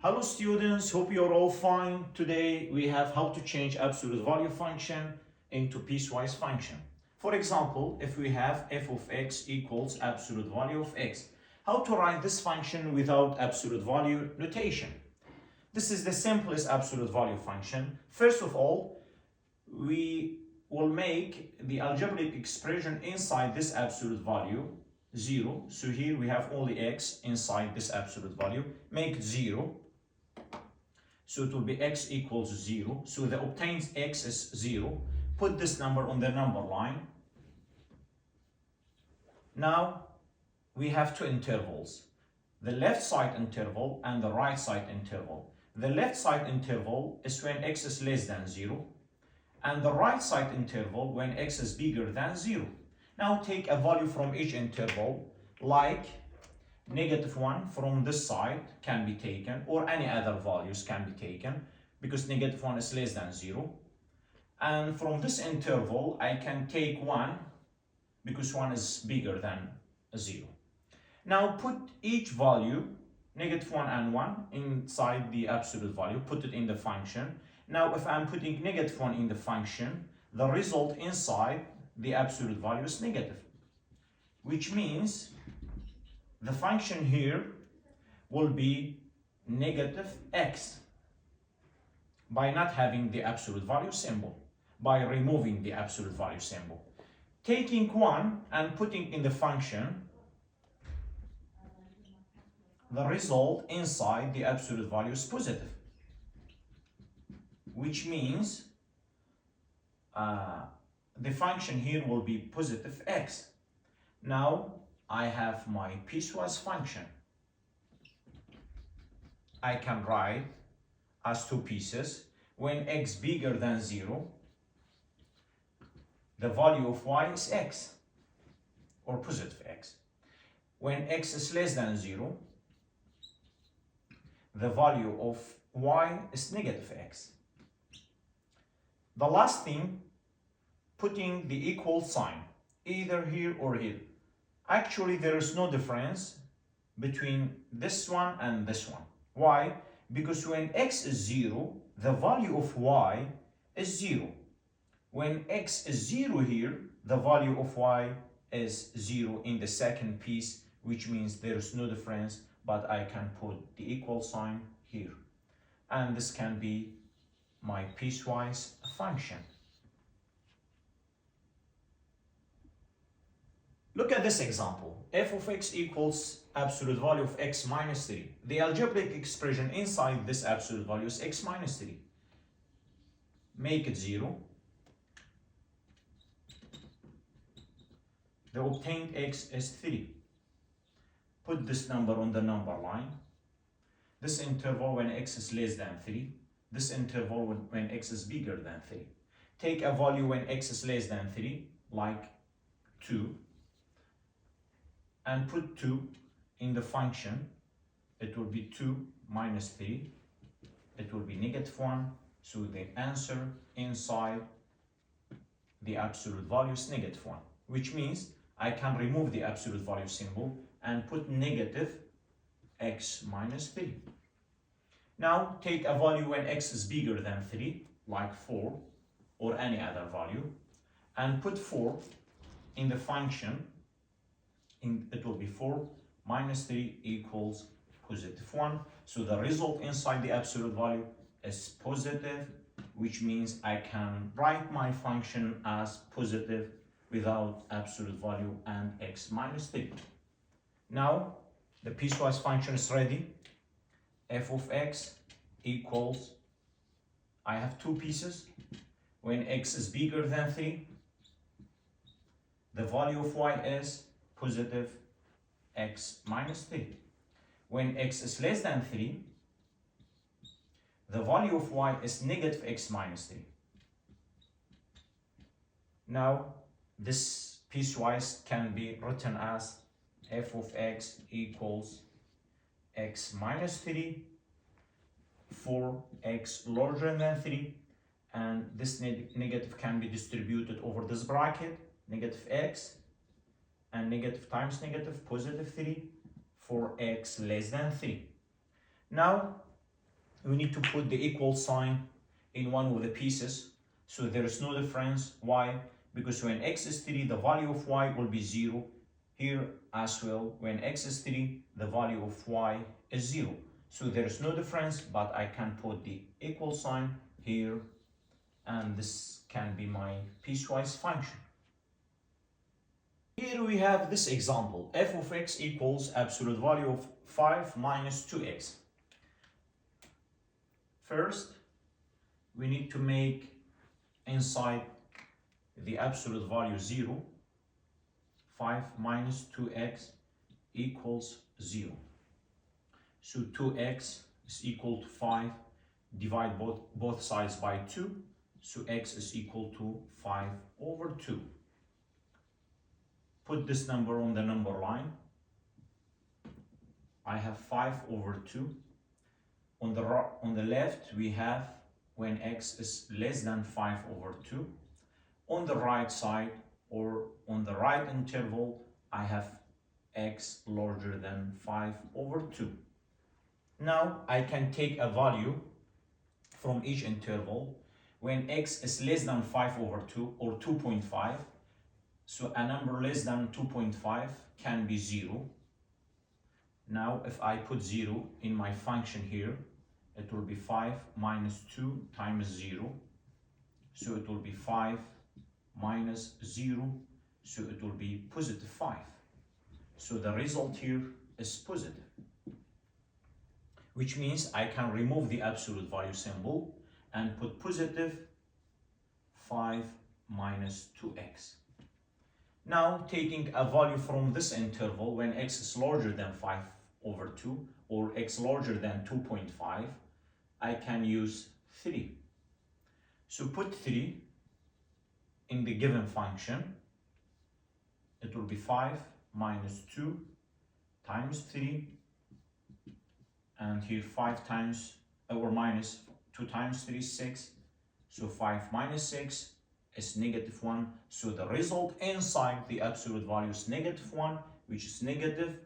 Hello students, hope you're all fine. Today we have how to change absolute value function into piecewise function. For example, if we have f of x equals absolute value of x, how to write this function without absolute value notation? This is the simplest absolute value function. First of all, we will make the algebraic expression inside this absolute value 0. So here we have only x inside this absolute value. Make it 0. So it will be x equals 0. So the obtained x is 0. Put this number on the number line. Now we have two intervals, the left side interval and the right side interval. The left side interval is when x is less than 0, and the right side interval when x is bigger than 0. Now take a value from each interval, like -1 from this side can be taken, or any other values can be taken, because -1 is less than 0. And from this interval, I can take 1, because 1 is bigger than 0. Now put each value, -1 and 1, inside the absolute value, put it in the function. Now if I'm putting -1 in the function, the result inside the absolute value is negative, which means the function here will be -x by not having the absolute value symbol, by removing the absolute value symbol. Taking 1 and putting in the function, the result inside the absolute value is positive, which means the function here will be positive x. Now I have my piecewise function. I can write as two pieces. When x bigger than 0, the value of y is x, or positive x. When x is less than 0, the value of y is negative x. The last thing, putting the equal sign, either here or here. Actually, there is no difference between this one and this one. Why? Because when x is 0, the value of y is 0. When x is 0 here, the value of y is 0 in the second piece, which means there is no difference, but I can put the equal sign here. And this can be my piecewise function. Look at this example. F of x equals absolute value of x minus 3. The algebraic expression inside this absolute value is x minus 3. Make it 0. The obtained x is 3. Put this number on the number line. This interval when x is less than 3. This interval when x is bigger than 3. Take a value when x is less than 3, like 2. And put 2 in the function. It will be 2 minus 3. It will be -1. So the answer inside the absolute value is -1, which means I can remove the absolute value symbol and put negative x minus 3. Now take a value when x is bigger than 3, like 4 or any other value, and put 4 in the function. It will be 4 minus 3 equals +1. So the result inside the absolute value is positive, which means I can write my function as positive without absolute value and x minus 3. Now the piecewise function is ready. F of x equals, I have two pieces. When x is bigger than 3, the value of y is positive x minus 3. When x is less than 3, the value of y is negative x minus 3. Now this piecewise can be written as f of x equals x minus 3 for x larger than 3, and this negative can be distributed over this bracket, -x, and negative times negative, +3 for x less than 3. Now we need to put the equal sign in one of the pieces, so there is no difference. Why? Because when x is 3, the value of y will be 0. Here as well, when x is 3, the value of y is 0. So there is no difference, but I can put the equal sign here, and this can be my piecewise function. Here we have this example. F of x equals absolute value of 5 minus 2x. First, we need to make inside the absolute value 0. 5 minus 2x equals 0. So 2x is equal to 5. Divide both sides by 2. So x is equal to 5 over 2. Put this number on the number line. I have 5 over 2. On the left, we have when x is less than 5 over 2. On the right side, or on the right interval, I have x larger than 5 over 2. Now I can take a value from each interval when x is less than 5 over 2 or 2.5. So a number less than 2.5 can be 0. Now if I put 0 in my function here, it will be 5 minus 2 times 0. So it will be 5 minus 0. So it will be positive 5. So the result here is positive, which means I can remove the absolute value symbol and put positive 5 minus 2x. Now taking a value from this interval when x is larger than 5 over 2 or x larger than 2.5, I can use 3. So put 3 in the given function. It will be 5 minus 2 times 3, and here 5 times or minus 2 times 3 is 6. So 5 minus 6 is negative 1. So the result inside the absolute value is negative 1, which is negative,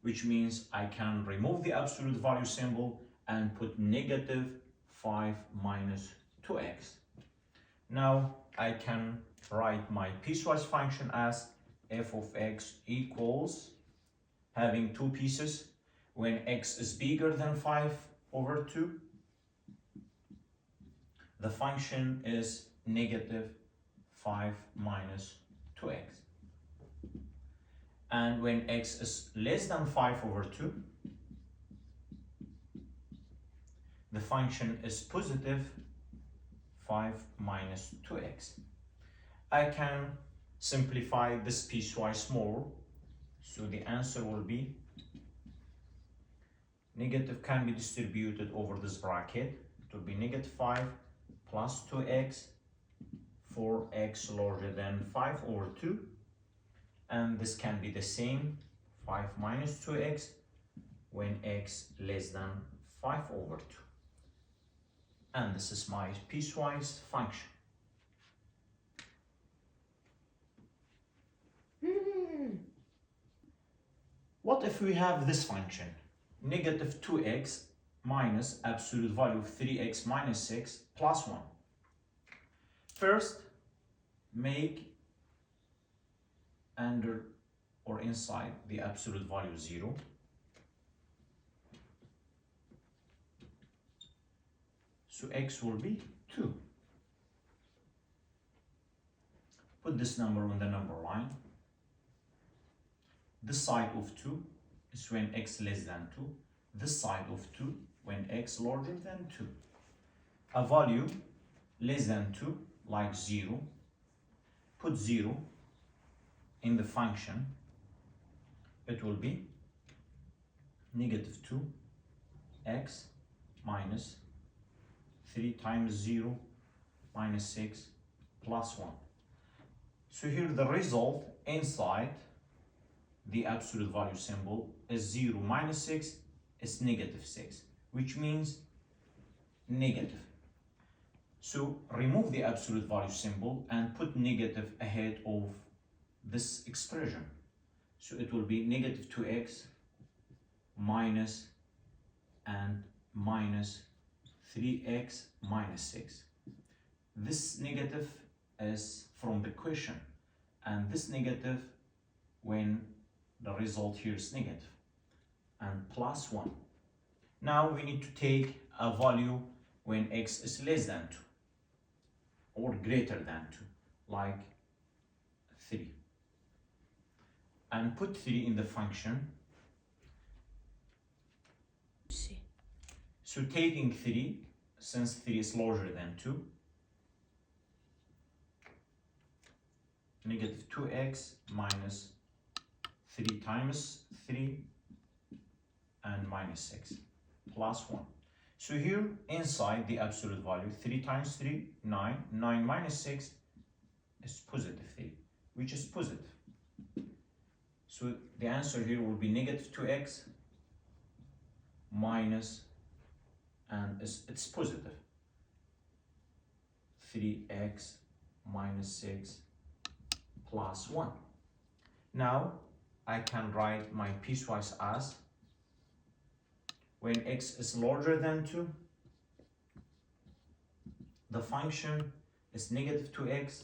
which means I can remove the absolute value symbol and put negative 5 minus 2x. Now I can write my piecewise function as f of x equals, having two pieces, when x is bigger than 5 over 2, the function is negative 5 minus 2x. And when x is less than 5 over 2, the function is positive 5 minus 2x. I can simplify this piecewise more, so the answer will be negative can be distributed over this bracket. It will be negative 5 plus 2x for x larger than 5 over 2, and this can be the same 5 minus 2x when x less than 5 over 2. And this is my piecewise function. What if we have this function? Negative 2x minus absolute value of 3x minus 6 plus 1. First, make under or inside the absolute value 0. So x will be 2. Put this number on the number line. This side of 2 is when x less than 2. This side of 2 when x larger than 2. A value less than 2, like 0. Put 0 in the function. It will be negative 2x minus 3 times 0 minus 6 plus 1. So here the result inside the absolute value symbol is 0 minus 6 is negative 6, which means negative. So remove the absolute value symbol and put negative ahead of this expression. So it will be negative 2x minus and minus 3x minus 6. This negative is from the question, and this negative when the result here is negative, and plus 1. Now we need to take a value when x is less than 2 or greater than 2, like 3, and put 3 in the function. So taking 3, since 3 is larger than 2, negative 2x minus 3 times 3 and minus 6 plus 1. So here inside the absolute value, 3 times 3, 9, 9 minus 6 is positive 3, which is positive. So the answer here will be negative 2x minus, and it's positive, 3x minus 6 plus 1. Now I can write my piecewise as when x is larger than 2, the function is negative 2x,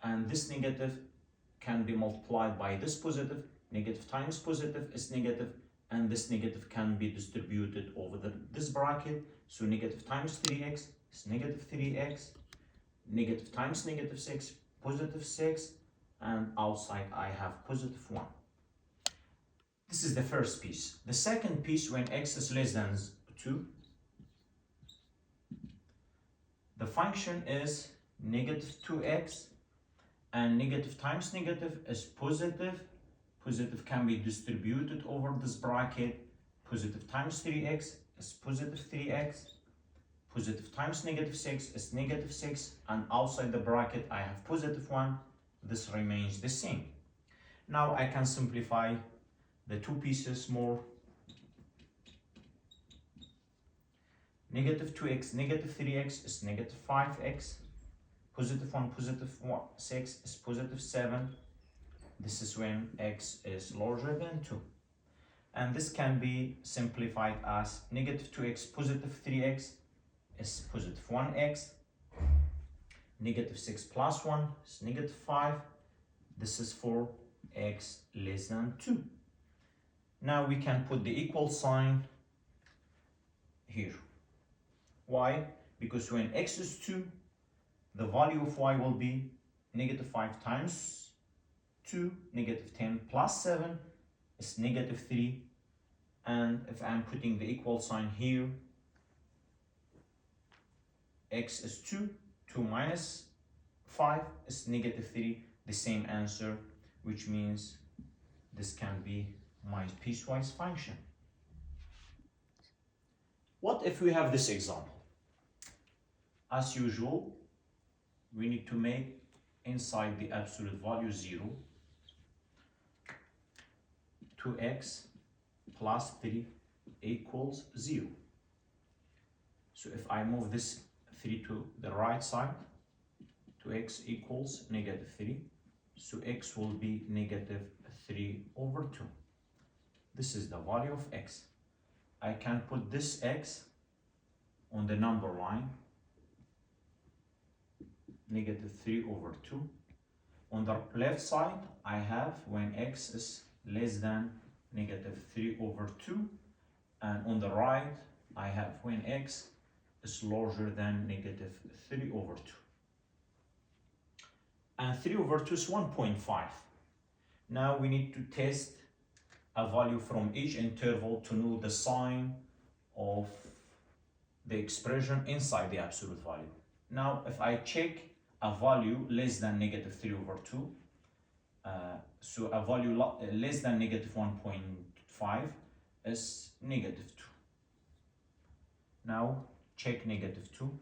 and this negative can be multiplied by this positive. Negative times positive is negative, and this negative can be distributed over this bracket. So negative times 3x is negative 3x, negative times negative 6, positive 6, and outside I have positive 1. This is the first piece. The second piece, when x is less than 2, the function is negative 2x, and negative times negative is positive. Positive can be distributed over this bracket. Positive times 3x is positive 3x. Positive times negative 6 is negative 6, and outside the bracket I have positive 1. This remains the same. Now I can simplify the two pieces more. Negative 2x, negative 3x is negative 5x. Positive 1, positive 6 is positive 7. This is when x is larger than 2. And this can be simplified as negative 2x, positive 3x is positive 1x. Negative 6 plus 1 is negative 5. This is for x less than 2. Now we can put the equal sign here. Why? Because when x is 2, the value of y will be negative 5 times 2, negative 10 plus 7 is negative 3. And if I'm putting the equal sign here, x is 2, 2 minus 5 is negative 3, the same answer, which means this can be my piecewise function. What if we have this example? As usual, we need to make inside the absolute value 0, 2x plus 3 equals 0. So if I move this 3 to the right side, 2x equals negative 3. So x will be negative 3 over 2. This is the value of x. I can put this x on the number line, negative 3 over 2. On the left side, I have when x is less than negative 3 over 2. And on the right, I have when x is larger than negative 3 over 2. And 3 over 2 is 1.5. Now we need to test a value from each interval to know the sign of the expression inside the absolute value. Now if I check a value less than negative 3 over 2, so a value less than negative 1.5 is negative 2. Now check negative 2.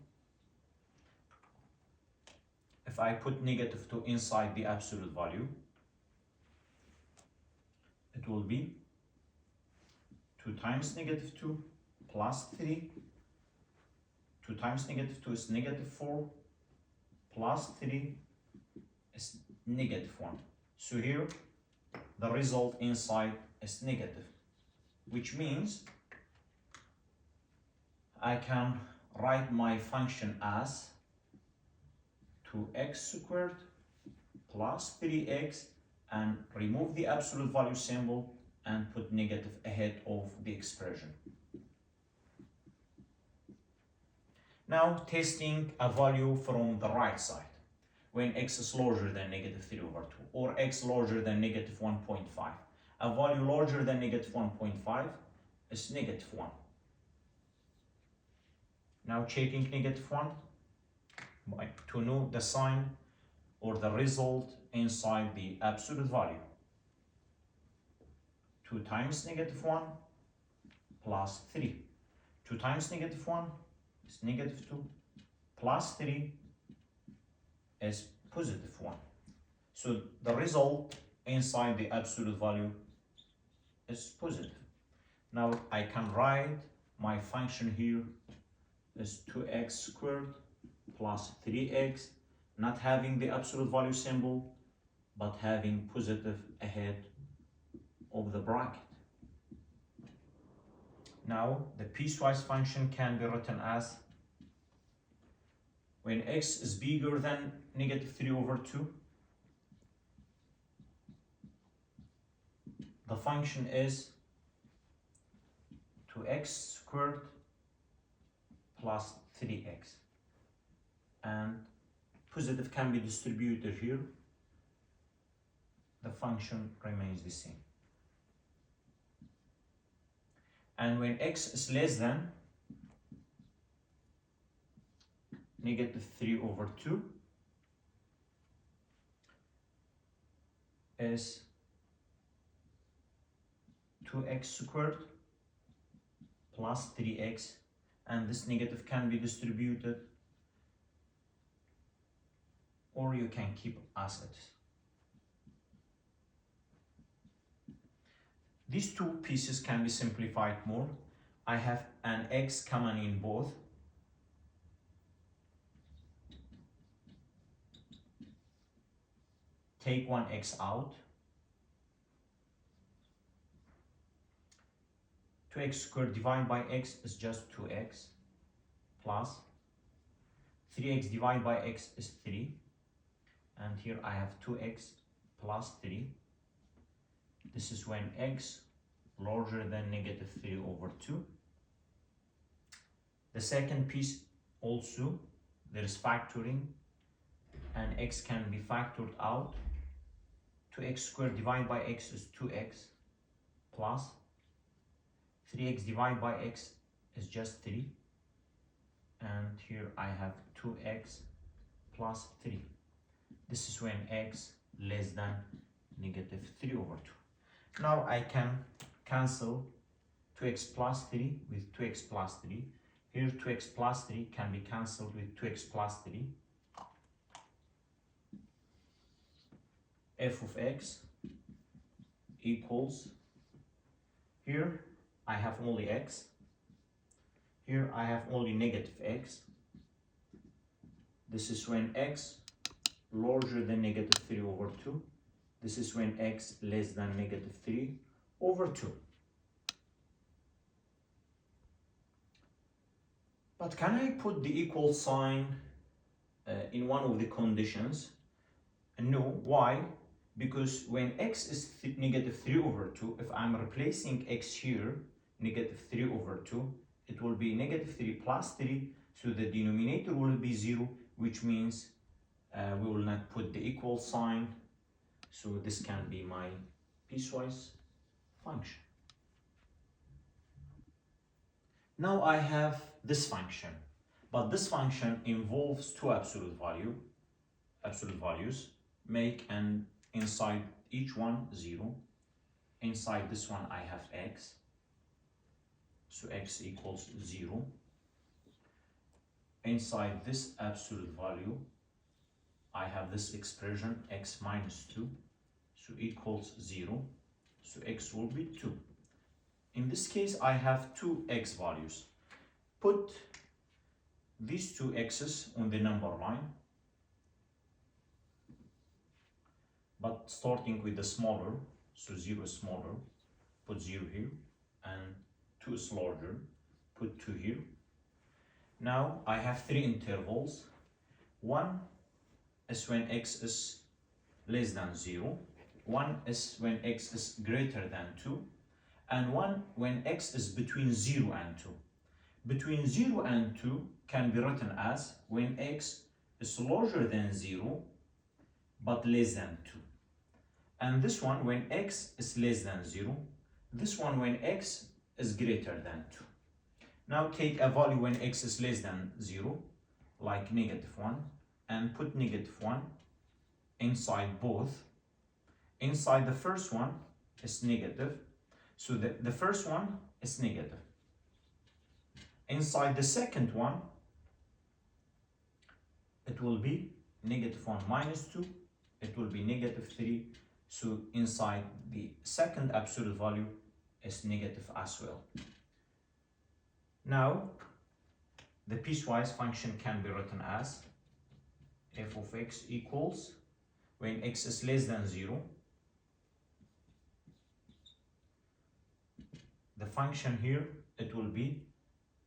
If I put negative 2 inside the absolute value, it will be 2 times negative 2 plus 3. 2 times negative 2 is negative 4 plus 3 is negative 1. So here the result inside is negative, which means I can write my function as 2x squared plus 3x and remove the absolute value symbol and put negative ahead of the expression. Now testing a value from the right side. When x is larger than negative 3 over 2 or x larger than negative 1.5. A value larger than negative 1.5 is negative 1. Now checking negative 1 to know the sign or the result inside the absolute value. 2 times negative 1 plus 3. 2 times negative 1 is negative 2 plus 3 is positive 1. So the result inside the absolute value is positive. Now I can write my function here as 2x squared plus 3x, not having the absolute value symbol, but having positive ahead of the bracket. Now the piecewise function can be written as when x is bigger than negative 3 over 2, the function is 2x squared plus 3x, and positive can be distributed here, the function remains the same. And when x is less than negative 3 over 2 is 2x squared plus 3x, and this negative can be distributed or you can keep as it is. These two pieces can be simplified more. I have an x common in both. Take one x out. 2x squared divided by x is just 2x plus 3x divided by x is 3, and here I have 2x plus 3. This is when x larger than negative 3 over 2. The second piece also, there is factoring, and x can be factored out. 2x squared divided by x is 2x plus 3x divided by x is just 3, and here I have 2x plus 3. This is when x less than negative 3 over 2. Now I can cancel 2x plus 3 with 2x plus 3. Here 2x plus 3 can be cancelled with 2x plus 3. F of x equals, here I have only x, here I have only negative x. This is when x larger than negative 3 over 2. This is when x less than negative 3 over 2. But can I put the equal sign in one of the conditions? No. Why? Because when x is negative 3 over 2, if I'm replacing x here, negative 3 over 2, it will be negative 3 plus 3, so the denominator will be 0, which means we will not put the equal sign. So this can be my piecewise function. Now I have this function, but this function involves two absolute values. Make an inside each one 0. Inside this one I have x, so x equals 0. Inside this absolute value I have this expression x minus 2, so equals 0, so x will be 2. In this case I have two x values. Put these two x's on the number line, but starting with the smaller, so 0 is smaller, put 0 here, and 2 is larger, put 2 here. Now I have three intervals. One is when x is less than 0. One is when x is greater than 2. And one when x is between 0 and 2. Between 0 and 2 can be written as when x is larger than 0 but less than 2. And this one when x is less than 0. This one when x is greater than 2. Now take a value when x is less than 0, like -1, and put -1 inside both. Inside the first one is negative, so the first one is negative. Inside the second one, it will be -1 minus 2, it will be -3, so inside the second absolute value is negative as well. Now, the piecewise function can be written as f of x equals, when x is less than 0, the function here, it will be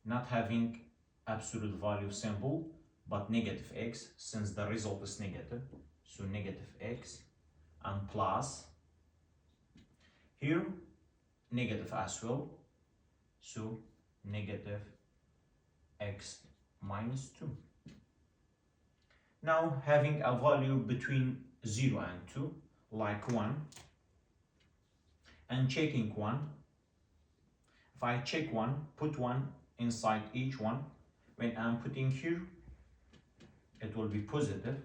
not having absolute value symbol, but -x, since the result is negative, so -x, and plus, here, negative as well, so -x minus 2. Now having a value between 0 and 2, like 1, and checking 1, if I check 1, put 1 inside each one, when I'm putting here, it will be positive.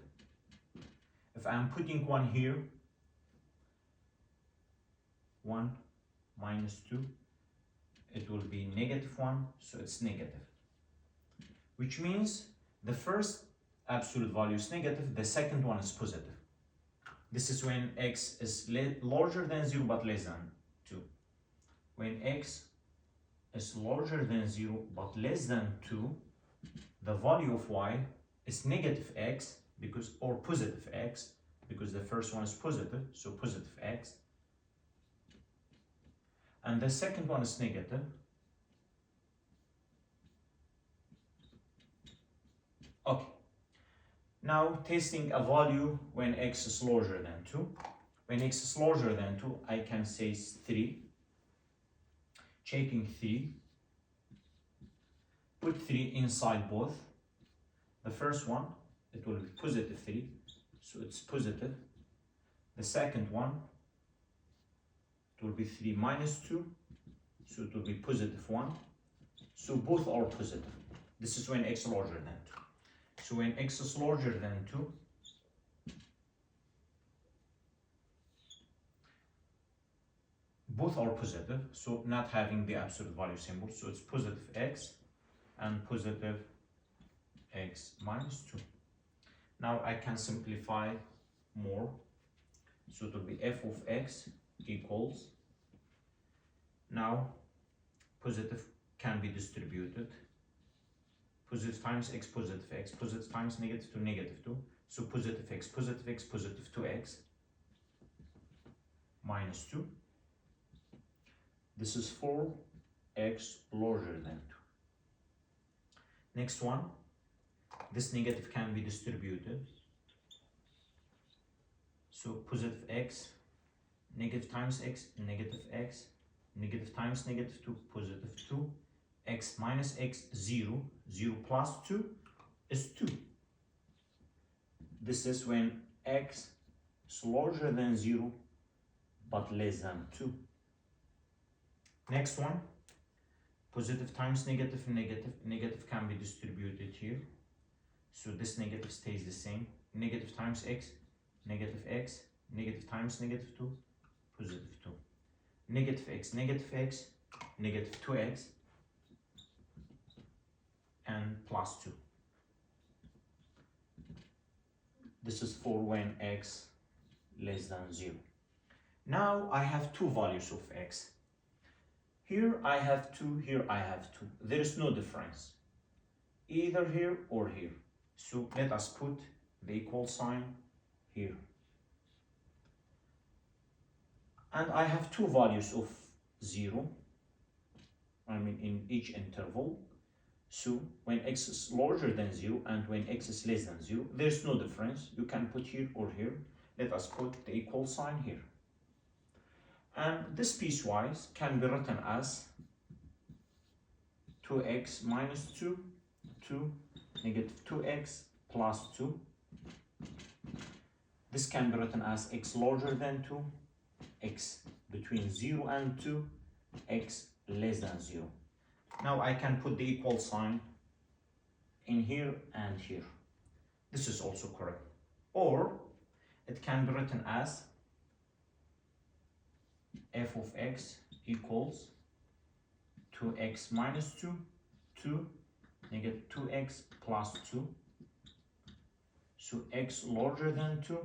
If I'm putting 1 here, 1 minus 2, it will be -1, so it's negative. Which means the first absolute value is negative, the second one is positive. This is when x is larger than 0 but less than 2. When x is larger than 0 but less than 2, the value of y is -x, because, or positive x, because the first one is positive, so positive x. And the second one is negative. Okay. Now testing a value when x is larger than 2. When x is larger than 2, I can say 3. Checking 3. Put 3 inside both. The first one, it will be +3, so it's positive. The second one, it will be 3 minus 2, so it will be +1. So both are positive. This is when x is larger than 2. So when x is larger than 2, both are positive, so not having the absolute value symbol, so it's +x and +x minus 2. Now I can simplify more, so it will be f of x equals, now positive can be distributed, positive times x, positive times -2, -2, so +x, +2x minus 2. This is 4x larger than 2. Next one, this negative can be distributed, so positive x, negative times x, -x, negative times -2, +2, x minus x, 0, 0 plus 2 is 2. This is when x is larger than 0 but less than 2. Next one, positive times negative, negative can be distributed here, so this negative stays the same. Negative times x, negative times -2, +2. Negative x, -2x, and +2. This is for when x less than 0. Now I have two values of x. Here I have 2, here I have 2. There is no difference, either here or here. So let us put the equal sign here. And I have two values of 0, I mean in each interval. So when x is larger than 0 and when x is less than 0, there's no difference. You can put here or here. Let us put the equal sign here. And this piecewise can be written as 2x minus 2 to negative 2x plus 2. This can be written as x larger than 2, x between 0 and 2, x less than 0. Now I can put the equal sign in here and here. This is also correct. Or it can be written as f of x equals 2x minus 2 to negative 2x plus 2. So x larger than 2,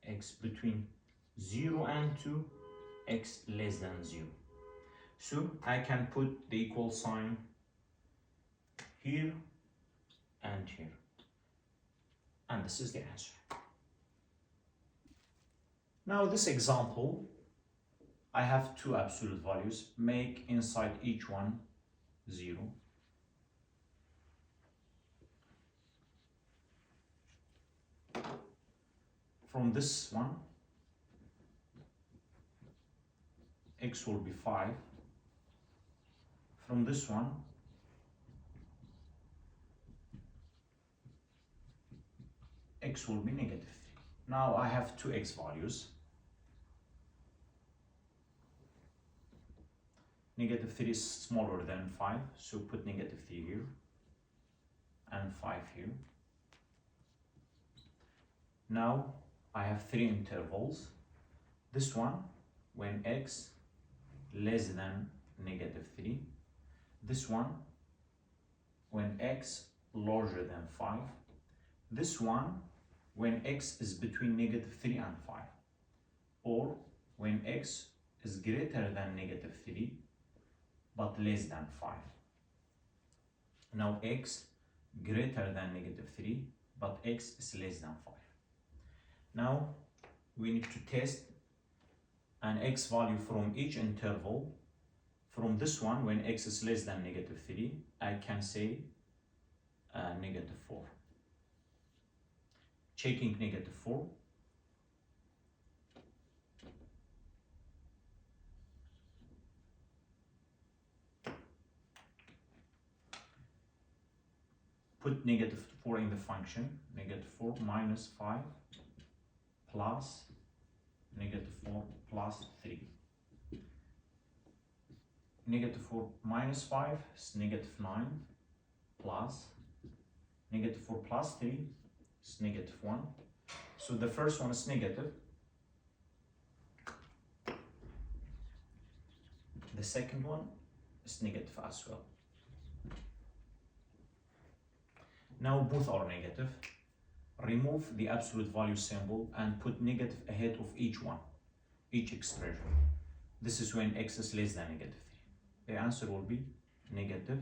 x between 0 and 2, x less than 0. So I can put the equal sign here and here. And this is the answer. Now this example, I have two absolute values. Make inside each one 0. From this one, x will be 5. From this one, x will be negative 3. Now I have two x values. Negative 3 is smaller than 5, so put negative 3 here and 5 here. Now I have three intervals. This one when x less than negative 3. This one when x larger than 5. This one when x is between negative 3 and 5. Or when x is greater than negative 3 but less than 5. Now x greater than negative 3 but x is less than 5. Now we need to test an x value from each interval. From this one, when x is less than negative 3, I can say negative 4. Checking negative 4. Put negative 4 in the function. Negative 4 minus 5 plus negative 4 plus 3. Negative 4 minus 5 is negative 9 plus negative 4 plus 3 is negative 1. So the first one is negative. The second one is negative as well. Now both are negative. Remove the absolute value symbol and put negative ahead of each one, each expression. This is when x is less than negative 3. The answer will be negative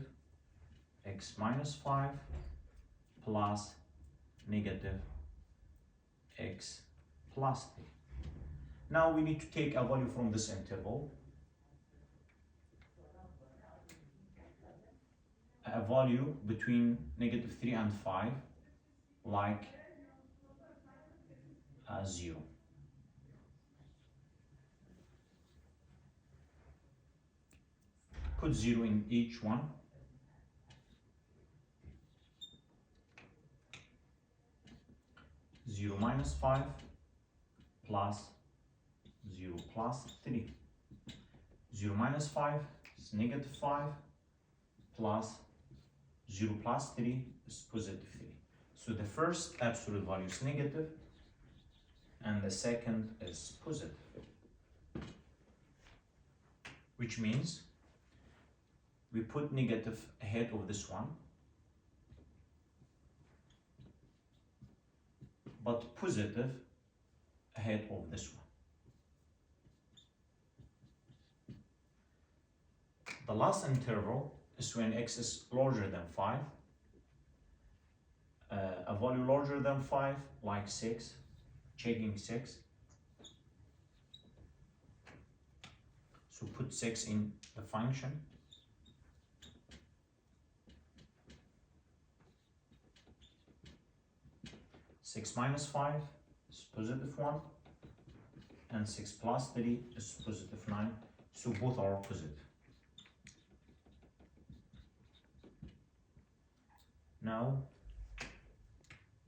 x minus 5 plus negative x plus 3. Now we need to take a value from this interval. A value between negative 3 and 5, like 0. Put 0 in each one. Zero minus 5 plus 0 plus 3. 0 minus 5 is negative 5 plus 0 plus 3 is positive 3. So the first absolute value is negative and the second is positive. Which means we put negative ahead of this one, but positive ahead of this one. The last interval is when x is larger than 5. A value larger than 5, like 6, checking 6. So put 6 in the function. 6 minus 5 is positive 1, and 6 plus 3 is positive 9, so both are positive. Now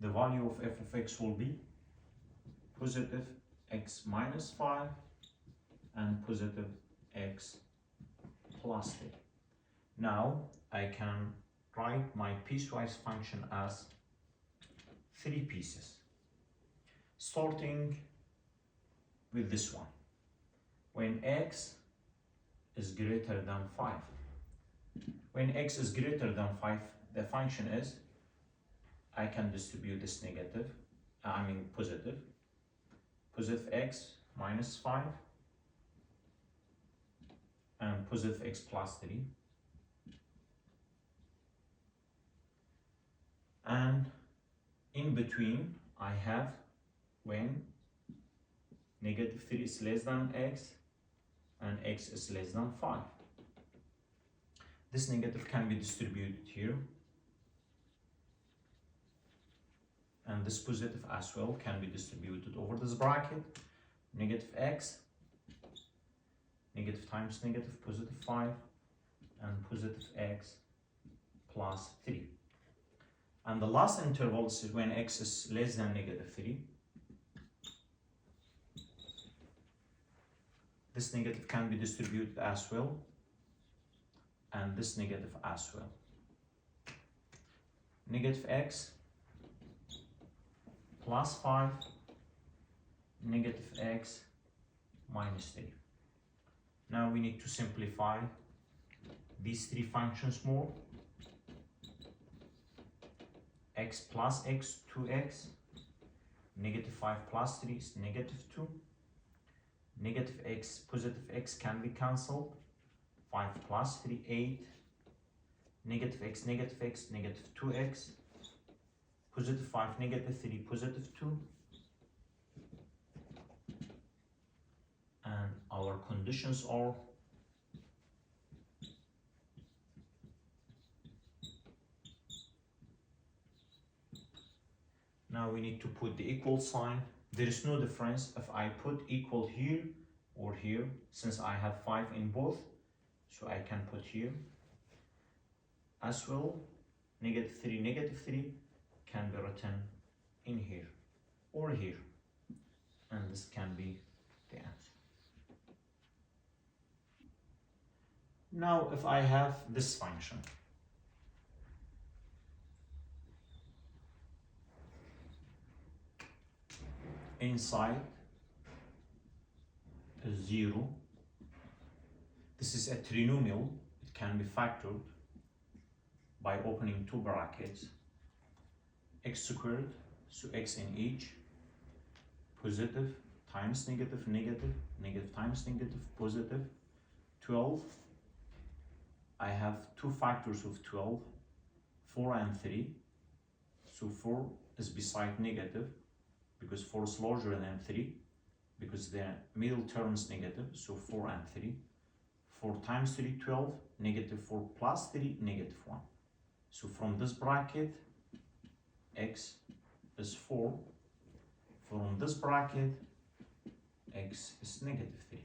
the value of f of x will be positive x minus 5 and positive x plus 3. Now I can write my piecewise function as 3 pieces, starting with this one. When x is greater than 5, when x is greater than 5, the function is, I can distribute this positive x minus 5 and positive x plus 3, and in between I have when negative 3 is less than x and x is less than 5. This negative can be distributed here, and this positive as well can be distributed over this bracket. Negative x, negative times negative, positive 5, and positive x plus 3. And the last interval is when x is less than negative 3. This negative can be distributed as well, and this negative as well. Negative x plus 5, negative x minus 3. Now we need to simplify these three functions more. X plus x, 2x, negative 5 plus 3 is negative 2. Negative x, positive x can be cancelled. 5 plus 3, 8. Negative x, negative 2x. Positive 5, negative 3, positive 2. And our conditions are now we need to put the equal sign. There is no difference if I put equal here or here, since I have 5 in both, so I can put here as well. Negative 3 can be written in here or here, and this can be the answer. Now if I have this function, inside is 0, this is a trinomial, it can be factored by opening two brackets, x squared, so x in each, positive times negative, negative times negative, positive, 12. I have two factors of 12, 4 and 3, so 4 is beside negative because 4 is larger than 3, because the middle term is negative, so 4 and 3. 4 times 3, 12, negative 4 plus 3, negative 1. So from this bracket, x is 4. From this bracket, x is negative 3.